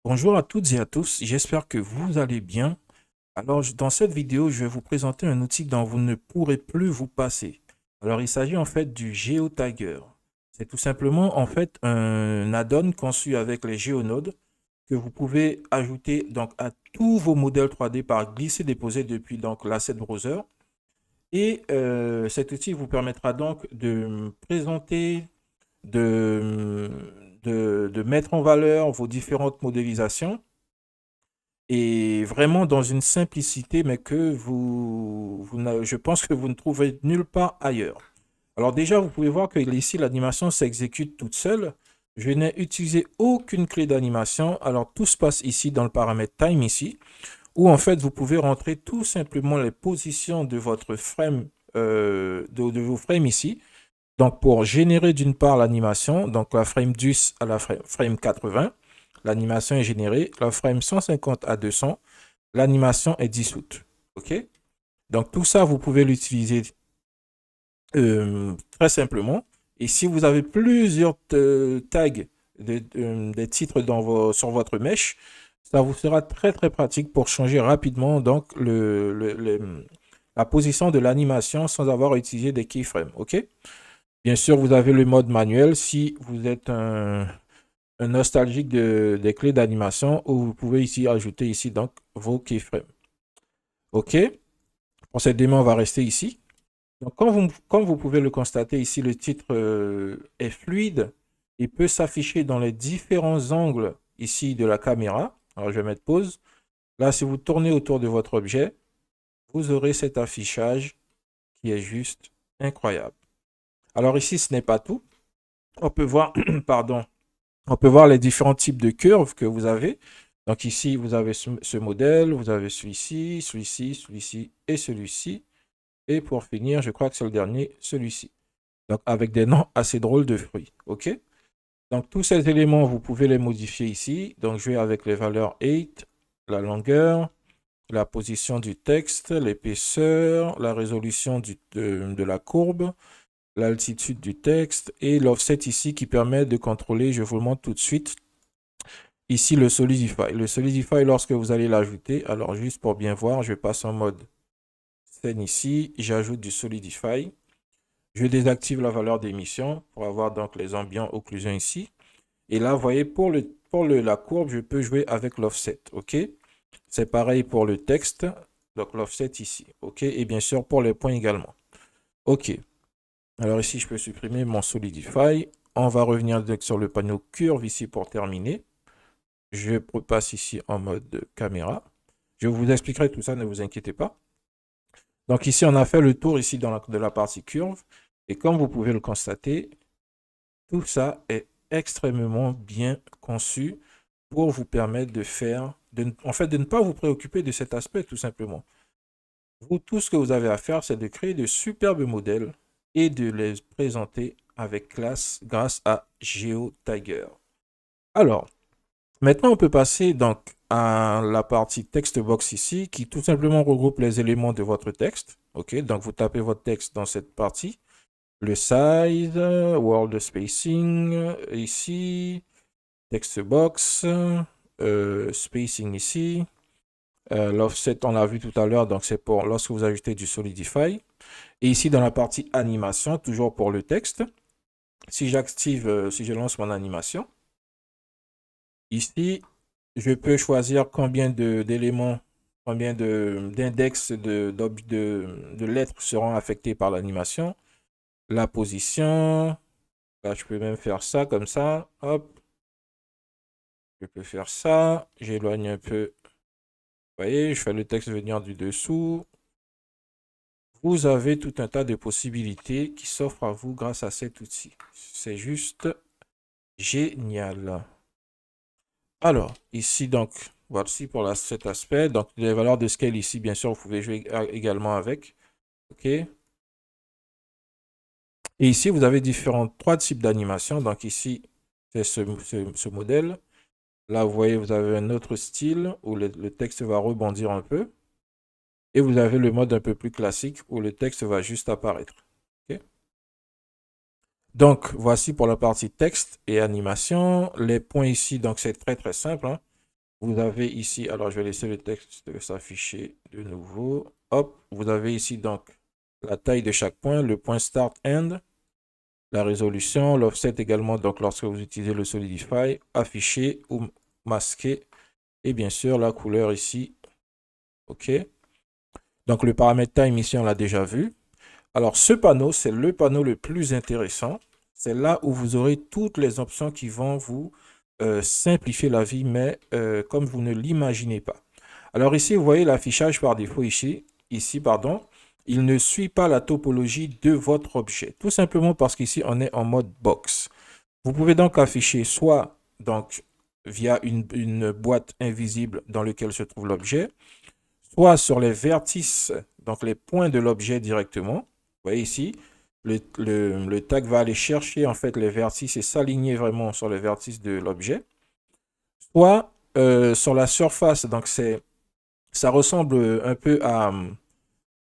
Bonjour à toutes et à tous, j'espère que vous allez bien. Alors, dans cette vidéo, je vais vous présenter un outil dont vous ne pourrez plus vous passer. Alors, il s'agit en fait du GeoTiger. C'est tout simplement en fait un add-on conçu avec les GeoNodes que vous pouvez ajouter donc à tous vos modèles 3D par glisser-déposer depuis donc l'asset browser. Et cet outil vous permettra donc de présenter, de, de mettre en valeur vos différentes modélisations et vraiment dans une simplicité, mais que je pense que vous ne trouverez nulle part ailleurs. Alors déjà, vous pouvez voir que ici, l'animation s'exécute toute seule. Je n'ai utilisé aucune clé d'animation. Alors tout se passe ici dans le paramètre Time ici, où en fait, vous pouvez rentrer tout simplement les positions de votre frame, de vos frames ici. Donc pour générer d'une part l'animation, donc la frame 10 à la frame 80, l'animation est générée, la frame 150 à 200, l'animation est dissoute. OK? Donc, tout ça, vous pouvez l'utiliser très simplement. Et si vous avez plusieurs tags des titres sur votre mesh, ça vous sera très, très pratique pour changer rapidement donc, la position de l'animation sans avoir à utiliser des keyframes. OK? Bien sûr, vous avez le mode manuel si vous êtes un nostalgique des clés d'animation où vous pouvez ici ajouter ici donc vos keyframes. OK? Pour cette démo, on va rester ici. Donc, comme vous pouvez le constater ici, le titre est fluide et peut s'afficher dans les différents angles ici de la caméra. Alors, je vais mettre pause. Là, si vous tournez autour de votre objet, vous aurez cet affichage qui est juste incroyable. Alors ici, ce n'est pas tout. On peut voir, pardon, on peut voir les différents types de curves que vous avez. Donc ici, vous avez ce modèle, vous avez celui-ci, celui-ci, celui-ci et celui-ci. Et pour finir, je crois que c'est le dernier, celui-ci. Donc, avec des noms assez drôles de fruits. OK? Donc, tous ces éléments, vous pouvez les modifier ici. Donc, je vais avec les valeurs 8, la longueur, la position du texte, l'épaisseur, la résolution de la courbe, l'altitude du texte et l'offset ici qui permet de contrôler, je vous le montre tout de suite, ici le Solidify. Le Solidify, lorsque vous allez l'ajouter, alors juste pour bien voir, je passe en mode scène ici, j'ajoute du Solidify. Je désactive la valeur d'émission pour avoir donc les ambiants occlusions ici. Et là, vous voyez, la courbe, je peux jouer avec l'offset. OK? C'est pareil pour le texte. Donc, l'offset ici. OK? Et bien sûr, pour les points également. OK. Alors ici, je peux supprimer mon Solidify. On va revenir sur le panneau curve ici pour terminer. Je repasse ici en mode caméra. Je vous expliquerai tout ça, ne vous inquiétez pas. Donc ici, on a fait le tour ici de la partie curve. Et comme vous pouvez le constater, tout ça est extrêmement bien conçu pour vous permettre de faire, en fait, de ne pas vous préoccuper de cet aspect tout simplement. Vous, tout ce que vous avez à faire, c'est de créer de superbes modèles et de les présenter avec classe grâce à GeoTiger. Alors, maintenant, on peut passer donc à la partie text box ici, qui tout simplement regroupe les éléments de votre texte. OK, donc vous tapez votre texte dans cette partie. Le size, world spacing ici, text box, spacing ici. L'offset, on l'a vu tout à l'heure, donc c'est pour lorsque vous ajoutez du Solidify. Et ici, dans la partie animation, toujours pour le texte, si j'active, si je lance mon animation, ici, je peux choisir combien d'éléments, combien d'index de lettres seront affectés par l'animation, la position. Là, je peux même faire ça comme ça. Hop, je peux faire ça. J'éloigne un peu. Vous voyez, je fais le texte venir du dessous. Vous avez tout un tas de possibilités qui s'offrent à vous grâce à cet outil. C'est juste génial. Alors, ici, donc, voici pour cet aspect. Donc, les valeurs de scale ici, bien sûr, vous pouvez jouer également avec. OK. Et ici, vous avez trois types d'animation. Donc, ici, c'est ce modèle. Là, vous voyez, vous avez un autre style où le texte va rebondir un peu. Et vous avez le mode un peu plus classique où le texte va juste apparaître. Okay? Donc, voici pour la partie texte et animation. Les points ici, donc c'est très très simple. Hein. vous avez ici, alors je vais laisser le texte s'afficher de nouveau. Hop, vous avez ici donc la taille de chaque point, le point start end, la résolution, l'offset également, donc lorsque vous utilisez le Solidify, affiché ou masqué, et bien sûr la couleur ici. OK. Donc le paramètre time ici, on l'a déjà vu. Alors ce panneau, c'est le panneau le plus intéressant. C'est là où vous aurez toutes les options qui vont vous simplifier la vie, mais comme vous ne l'imaginez pas. Alors ici, vous voyez l'affichage par défaut ici, pardon, il ne suit pas la topologie de votre objet. Tout simplement parce qu'ici, on est en mode box. Vous pouvez donc afficher soit donc, via une boîte invisible dans laquelle se trouve l'objet, soit sur les vertices, donc les points de l'objet directement. Vous voyez ici, le tag va aller chercher en fait les vertices et s'aligner vraiment sur les vertices de l'objet. Soit sur la surface, donc ça ressemble un peu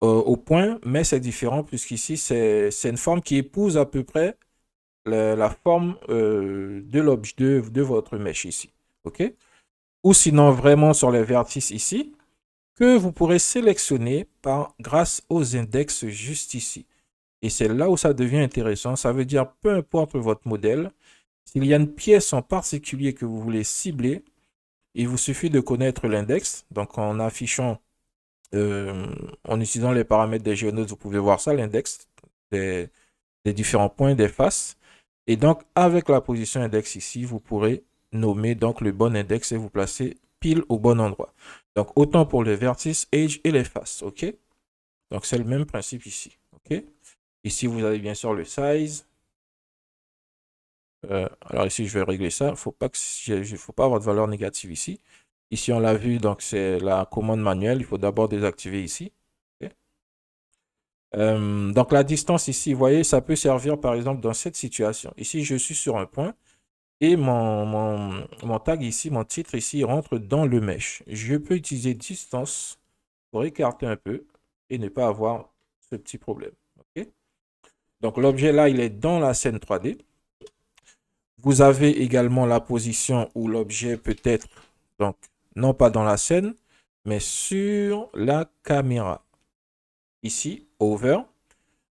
au point, mais c'est différent puisqu'ici c'est une forme qui épouse à peu près la forme de l'objet de votre mèche ici. OK? Ou sinon vraiment sur les vertices ici, que vous pourrez sélectionner grâce aux index juste ici. Et c'est là où ça devient intéressant. Ça veut dire, peu importe votre modèle, s'il y a une pièce en particulier que vous voulez cibler, il vous suffit de connaître l'index. Donc, en affichant, en utilisant les paramètres des GeoNodes, vous pouvez voir ça, l'index des différents points, des faces. Et donc, avec la position index ici, vous pourrez nommer donc le bon index et vous placer pile au bon endroit. Donc, autant pour les vertices, edge et les faces. OK? Donc, c'est le même principe ici. OK? Ici, vous avez bien sûr le size. Alors ici, je vais régler ça. Il ne faut pas avoir de valeur négative ici. Ici, on l'a vu, donc c'est la commande manuelle. Il faut d'abord désactiver ici. Okay. Donc la distance ici, vous voyez, ça peut servir par exemple dans cette situation. Ici, je suis sur un point et mon tag ici, mon titre ici rentre dans le mesh. Je peux utiliser distance pour écarter un peu et ne pas avoir ce petit problème. Okay. Donc l'objet là, il est dans la scène 3D. Vous avez également la position où l'objet peut être, donc, non pas dans la scène, mais sur la caméra. Ici, over.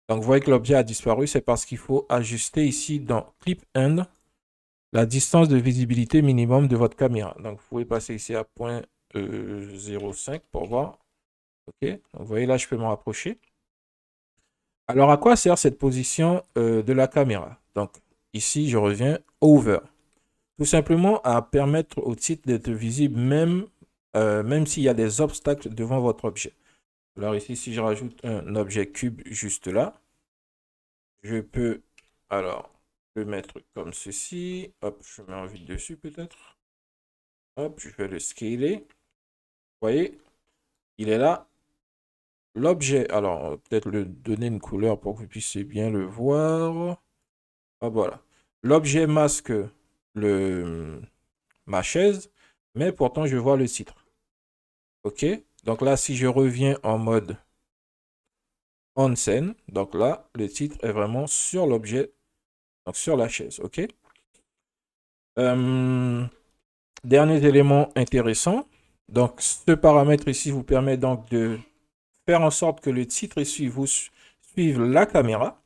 Donc, vous voyez que l'objet a disparu. C'est parce qu'il faut ajuster ici dans Clip End la distance de visibilité minimum de votre caméra. Donc, vous pouvez passer ici à 0.05 pour voir. OK. Donc, vous voyez, là, je peux me rapprocher. Alors, à quoi sert cette position de la caméra? Donc, ici, je reviens over. Tout simplement à permettre au titre d'être visible même s'il y a des obstacles devant votre objet. Alors ici, si je rajoute un objet cube juste là, je peux le mettre comme ceci. Hop, je mets un vide dessus peut-être. Hop, je vais le scaler. Vous voyez, il est là. L'objet, alors peut-être le donner une couleur pour que vous puissiez bien le voir. Hop, voilà. L'objet masque ma chaise, mais pourtant je vois le titre. OK? Donc là, si je reviens en mode on scène, donc là, le titre est vraiment sur l'objet, donc sur la chaise. OK? Dernier élément intéressant. Donc, ce paramètre ici vous permet donc de faire en sorte que le titre ici vous suive la caméra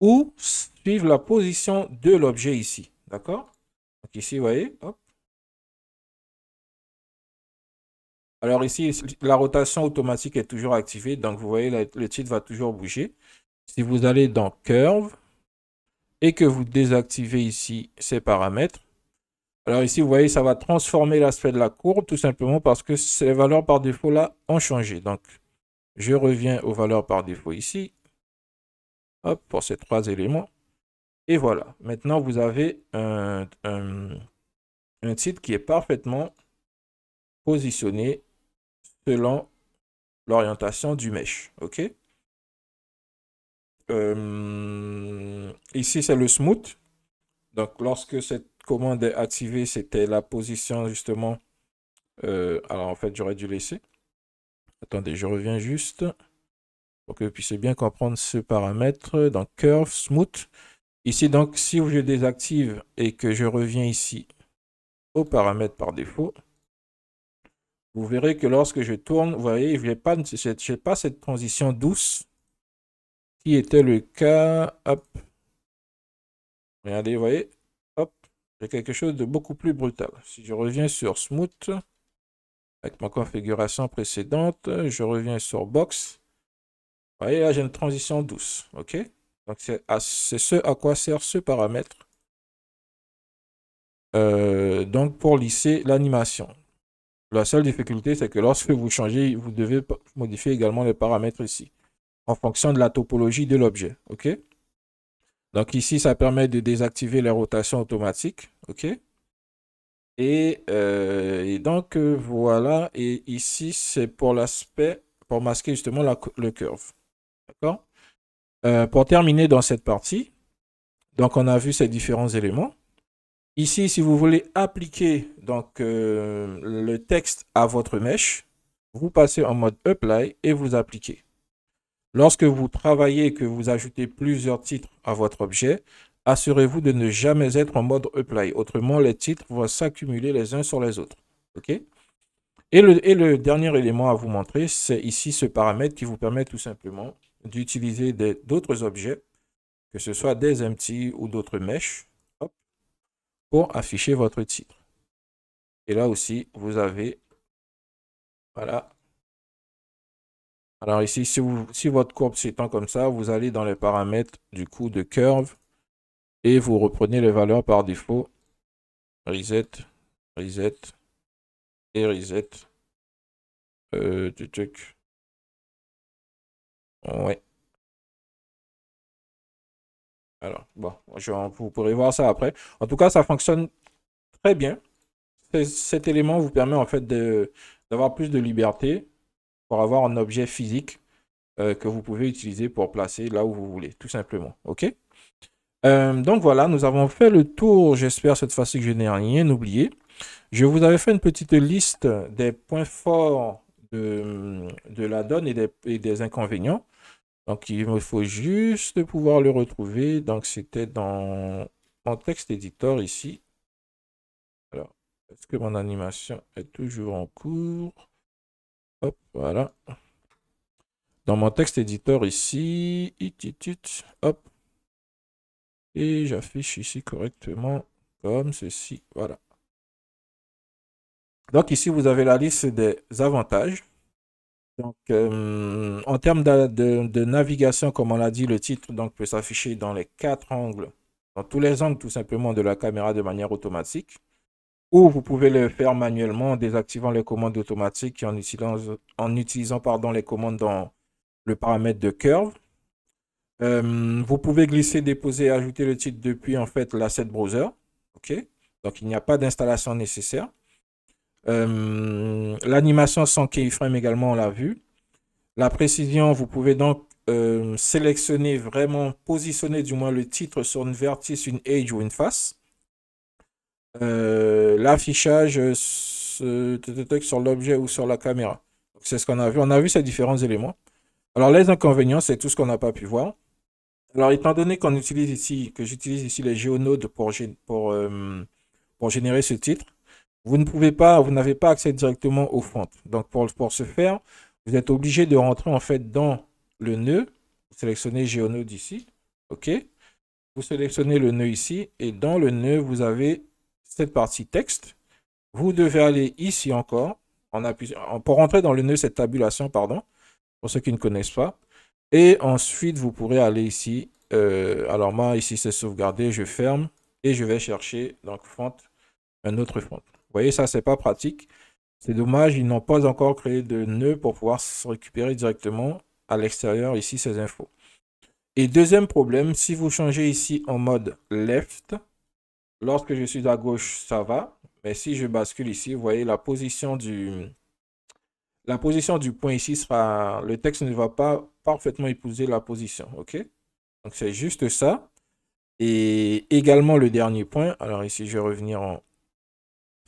ou suive la position de l'objet ici. D'accord? Donc ici, vous voyez, hop. Alors ici, la rotation automatique est toujours activée. Donc, vous voyez, le titre va toujours bouger. Si vous allez dans Curve et que vous désactivez ici ces paramètres, alors ici, vous voyez, ça va transformer l'aspect de la courbe tout simplement parce que ces valeurs par défaut là ont changé. Donc, je reviens aux valeurs par défaut ici. Hop, pour ces trois éléments. Et voilà. Maintenant, vous avez un titre qui est parfaitement positionné selon l'orientation du mesh. OK? Ici, c'est le smooth. Donc, lorsque cette commande est activée, c'était la position justement. Alors, en fait, j'aurais dû laisser. Attendez, je reviens juste pour que vous puissiez bien comprendre ce paramètre. Donc, curve, smooth. Ici, donc, si je désactive et que je reviens ici au paramètre par défaut, vous verrez que lorsque je tourne, vous voyez, je n'ai pas cette transition douce qui était le cas. Hop, regardez, vous voyez, hop, j'ai quelque chose de beaucoup plus brutal. Si je reviens sur Smooth, avec ma configuration précédente, je reviens sur Box. Vous voyez, là, j'ai une transition douce, ok? Donc, c'est ce à quoi sert ce paramètre. Donc, pour lisser l'animation. La seule difficulté, c'est que lorsque vous changez, vous devez modifier également les paramètres ici, en fonction de la topologie de l'objet, ok? Donc ici, ça permet de désactiver les rotations automatiques, ok? Et donc, voilà. Et ici, c'est pour l'aspect, pour masquer justement le curve, d'accord? Pour terminer dans cette partie, donc on a vu ces différents éléments. Ici, si vous voulez appliquer donc, le texte à votre mèche, vous passez en mode Apply et vous appliquez. Lorsque vous travaillez et que vous ajoutez plusieurs titres à votre objet, assurez-vous de ne jamais être en mode Apply. Autrement, les titres vont s'accumuler les uns sur les autres. OK? Et le dernier élément à vous montrer, c'est ici ce paramètre qui vous permet tout simplement d'utiliser d'autres objets, que ce soit des empty ou d'autres mèches, pour afficher votre titre. Et là aussi, vous avez, voilà. Alors ici, si votre courbe s'étend comme ça, vous allez dans les paramètres du coup de curve et vous reprenez les valeurs par défaut. Reset, reset et reset. Ouais. Alors, bon, vous pourrez voir ça après. En tout cas, ça fonctionne très bien. Cet élément vous permet en fait d'avoir plus de liberté pour avoir un objet physique que vous pouvez utiliser pour placer là où vous voulez, tout simplement. OK? Donc voilà, nous avons fait le tour. J'espère cette fois-ci que je n'ai rien oublié. Je vous avais fait une petite liste des points forts de la donne et des inconvénients. Donc, il me faut juste pouvoir le retrouver. Donc, c'était dans mon texte éditeur ici. Alors, est-ce que mon animation est toujours en cours? Hop, voilà. Dans mon texte éditeur ici, hop. Et j'affiche ici correctement comme ceci. Voilà. Donc, ici, vous avez la liste des avantages. Donc, en termes de navigation, comme on l'a dit, le titre donc, peut s'afficher dans les 4 angles, dans tous les angles tout simplement de la caméra de manière automatique. Ou vous pouvez le faire manuellement en désactivant les commandes automatiques et en utilisant pardon, les commandes dans le paramètre de curve. Vous pouvez glisser, déposer et ajouter le titre depuis en fait l'asset browser. OK? Donc, il n'y a pas d'installation nécessaire. L'animation sans keyframe également, on l'a vu. La précision, vous pouvez donc sélectionner vraiment, positionner du moins le titre sur une vertice, une edge ou une face. L'affichage sur l'objet ou sur la caméra. C'est ce qu'on a vu. On a vu ces différents éléments. Alors, les inconvénients, c'est tout ce qu'on n'a pas pu voir. Alors, étant donné qu'on utilise ici, que j'utilise ici les géonodes pour générer ce titre, vous n'avez pas accès directement aux fontes. Donc, pour ce faire, vous êtes obligé de rentrer en fait dans le nœud. Vous sélectionnez Géonode ici. OK. Vous sélectionnez le nœud ici. Et dans le nœud, vous avez cette partie texte. Vous devez aller ici encore. Pour rentrer dans le nœud, cette tabulation, pardon. Pour ceux qui ne connaissent pas. Et ensuite, vous pourrez aller ici. Alors moi, ici, c'est sauvegardé. Je ferme. Et je vais chercher donc font, un autre font. Vous voyez, ça, c'est pas pratique. C'est dommage, ils n'ont pas encore créé de nœud pour pouvoir se récupérer directement à l'extérieur ici ces infos. Et deuxième problème, si vous changez ici en mode left, lorsque je suis à gauche, ça va. Mais si je bascule ici, vous voyez la position du point ici sera, le texte ne va pas parfaitement épouser la position. OK? Donc c'est juste ça. Et également le dernier point. Alors ici, je vais revenir en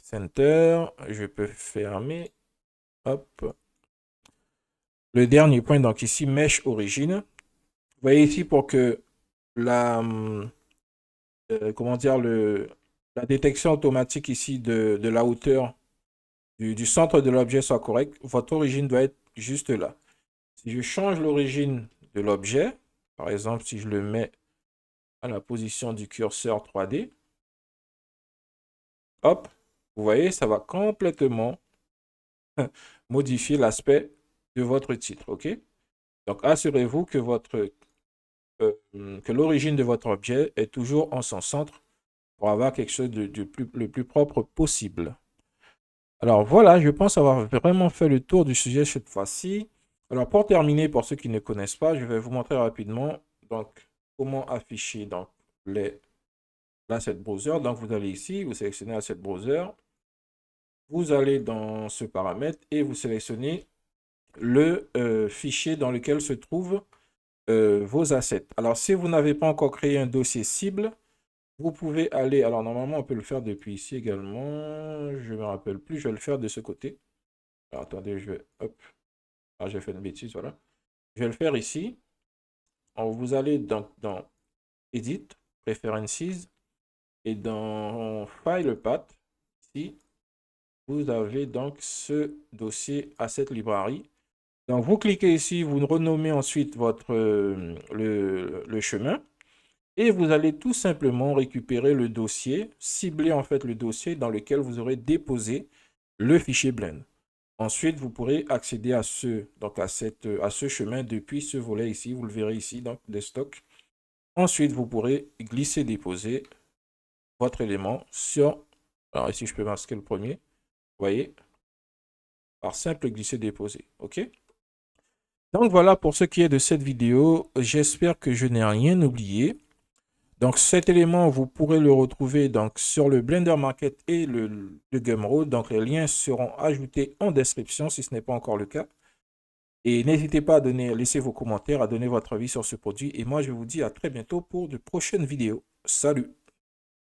center. Je peux fermer. Hop. Le dernier point, donc ici, Mesh Origine. Vous voyez ici pour que comment dire, la détection automatique ici de la hauteur du centre de l'objet soit correct, votre origine doit être juste là. Si je change l'origine de l'objet, par exemple, si je le mets à la position du curseur 3D, hop, vous voyez, ça va complètement modifier l'aspect de votre titre, ok? Donc, assurez-vous que que l'origine de votre objet est toujours en son centre pour avoir quelque chose le plus propre possible. Alors voilà, je pense avoir vraiment fait le tour du sujet cette fois-ci. Alors pour terminer, pour ceux qui ne connaissent pas, je vais vous montrer rapidement donc, comment afficher donc, l'asset browser. Donc vous allez ici, vous sélectionnez asset browser. Vous allez dans ce paramètre et vous sélectionnez le fichier dans lequel se trouvent vos assets. Alors si vous n'avez pas encore créé un dossier cible, vous pouvez aller, alors normalement on peut le faire depuis ici également, je ne me rappelle plus, je vais le faire de ce côté. Alors attendez, je vais, hop, ah, j'ai fait une bêtise, voilà. Je vais le faire ici. Alors, vous allez dans Edit, Preferences, et dans File Path, ici, vous avez donc ce dossier Asset Library. Donc vous cliquez ici, vous renommez ensuite le chemin. Et vous allez tout simplement récupérer le dossier, cibler en fait le dossier dans lequel vous aurez déposé le fichier Blend. Ensuite, vous pourrez accéder à ce chemin depuis ce volet ici. Vous le verrez ici, donc des stocks. Ensuite, vous pourrez glisser, déposer votre élément sur... Alors ici, je peux masquer le premier. Vous voyez, par simple glisser, déposer. OK? Donc voilà pour ce qui est de cette vidéo. J'espère que je n'ai rien oublié. Donc cet élément, vous pourrez le retrouver donc, sur le Blender Market et le Gumroad. Donc les liens seront ajoutés en description si ce n'est pas encore le cas. Et n'hésitez pas à laisser vos commentaires, à donner votre avis sur ce produit. Et moi, je vous dis à très bientôt pour de prochaines vidéos. Salut!